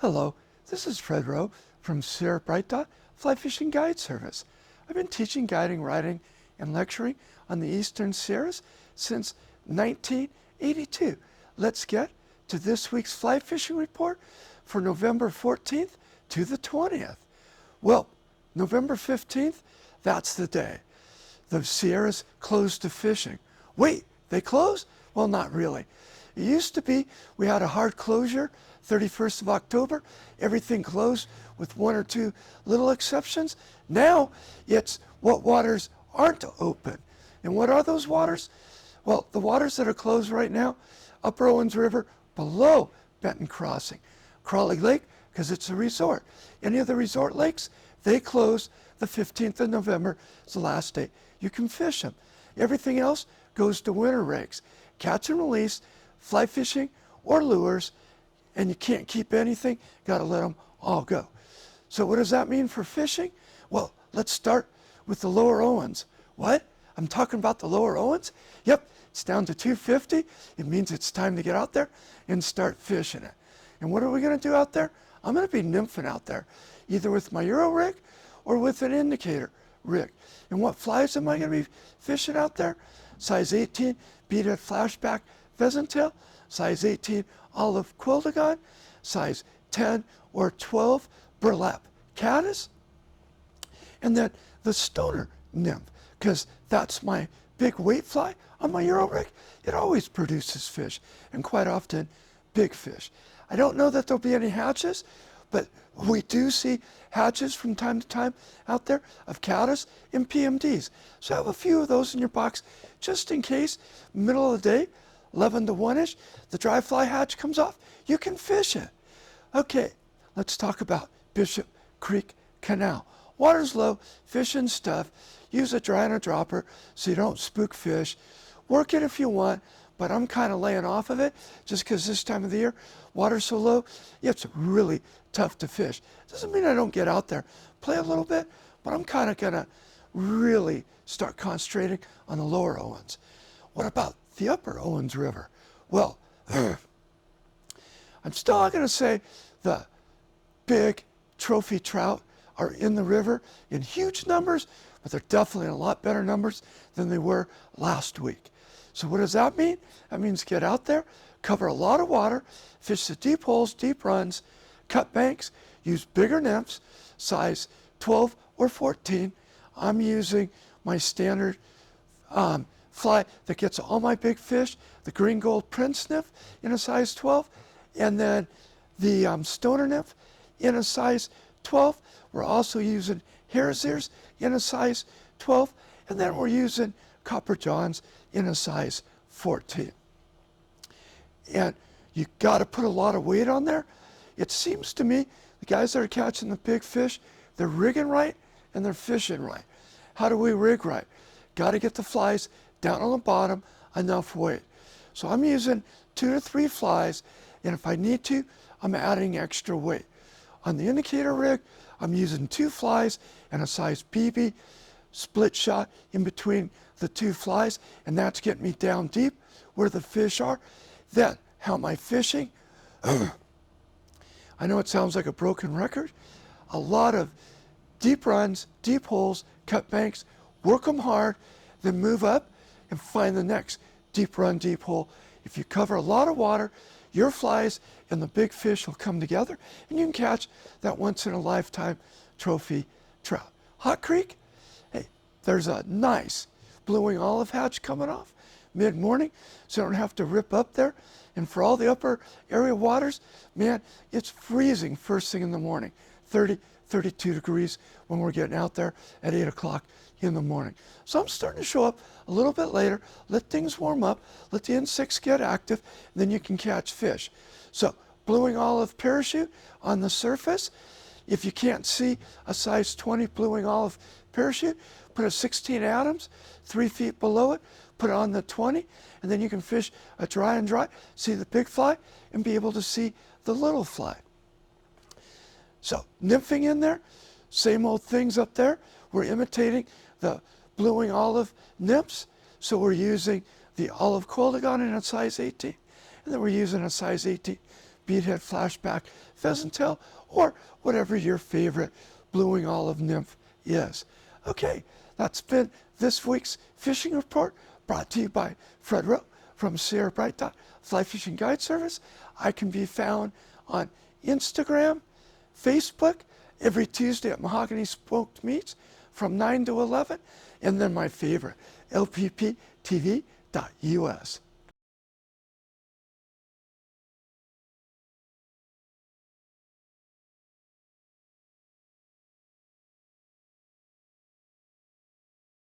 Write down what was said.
Hello, this is Fred Rowe from Sierra Bright Dot Fly Fishing Guide Service. I've been teaching, guiding, writing, and lecturing on the Eastern Sierras since 1982. Let's get to this week's fly fishing report for November 14th to the 20th. Well, November 15th, that's the day. The Sierras closed to fishing. Wait, they closed? Well, not really. It used to be we had a hard closure, 31st of October, everything closed with one or two little exceptions. Now it's what waters aren't open. And what are those waters? Well, the waters that are closed right now, Upper Owens River below Benton Crossing. Crowley Lake, because it's a resort. Any of the resort lakes, they close the 15th of November. It's the last day you can fish them. Everything else goes to winter rigs. Catch and release, fly fishing, or lures, and you can't keep anything, got to let them all go. So what does that mean for fishing? Well, let's start with the lower Owens. What? I'm talking about the lower Owens? Yep, it's down to 250. It means it's time to get out there and start fishing it. And what are we going to do out there? I'm going to be nymphing out there, either with my Euro rig or with an indicator rig. And what flies am I going to be fishing out there? Size 18 beaded flashback pheasant tail, size 18 olive quildagon, size 10 or 12 burlap caddis, and then the stoner nymph, because that's my big weight fly on my Euro rig. It always produces fish, and quite often big fish. I don't know that there'll be any hatches, but we do see hatches from time to time out there of caddis and PMDs. So have a few of those in your box just in case, middle of the day, 11 to 1-ish, the dry fly hatch comes off, you can fish it. Okay, let's talk about Bishop Creek Canal. Water's low, fish and stuff. Use a dry and a dropper so you don't spook fish. Work it if you want, but I'm kind of laying off of it just because this time of the year, water's so low, it's really tough to fish. Doesn't mean I don't get out there, play a little bit, but I'm kind of going to really start concentrating on the lower Owens. What about the upper Owens River? Well, I'm still not going to say the big trophy trout are in the river in huge numbers, but they're definitely in a lot better numbers than they were last week. So what does that mean? That means get out there, cover a lot of water, fish the deep holes, deep runs, cut banks, use bigger nymphs, size 12 or 14. I'm using my standard fly that gets all my big fish, the green gold prince nymph in a size 12, and then the stoner nymph in a size 12. We're also using hare's ears in a size 12, and then we're using copper johns in a size 14. And you got to put a lot of weight on there. It seems to me the guys that are catching the big fish, they're rigging right and they're fishing right. How do we rig right? Got to get the flies down on the bottom, enough weight. So I'm using 2 to 3 flies, and if I need to, I'm adding extra weight. On the indicator rig, I'm using 2 flies and a size BB split shot in between the 2 flies, and that's getting me down deep where the fish are. Then, how am I fishing? I know it sounds like a broken record. A lot of deep runs, deep holes, cut banks, work them hard, then move up and find the next deep run, deep hole. If you cover a lot of water, your flies and the big fish will come together, and you can catch that once-in-a-lifetime trophy trout. Hot Creek, hey, there's a nice blue-wing olive hatch coming off mid-morning, so you don't have to rip up there. And for all the upper area waters, man, it's freezing first thing in the morning, 30, 32 degrees when we're getting out there at 8 o'clock in the morning. So I'm starting to show up a little bit later, let things warm up, let the insects get active, and then you can catch fish. So blue-wing olive parachute on the surface. If you can't see a size 20 blue-wing olive parachute, put a 16 Adams 3 feet below it, put it on the 20, and then you can fish a dry and dry, see the big fly, and be able to see the little fly. So nymphing in there, same old things up there. We're imitating the blue-wing olive nymphs, so we're using the olive quildagon in a size 18, and then we're using a size 18 beadhead flashback pheasant tail, or whatever your favorite blueing olive nymph is. Okay, that's been this week's fishing report, brought to you by Fred Rowe from Sierra Bright Dot Fly Fishing Guide Service. I can be found on Instagram, Facebook, every Tuesday at Mahogany Smoked Meats from 9 to 11, and then my favorite, lpptv.us.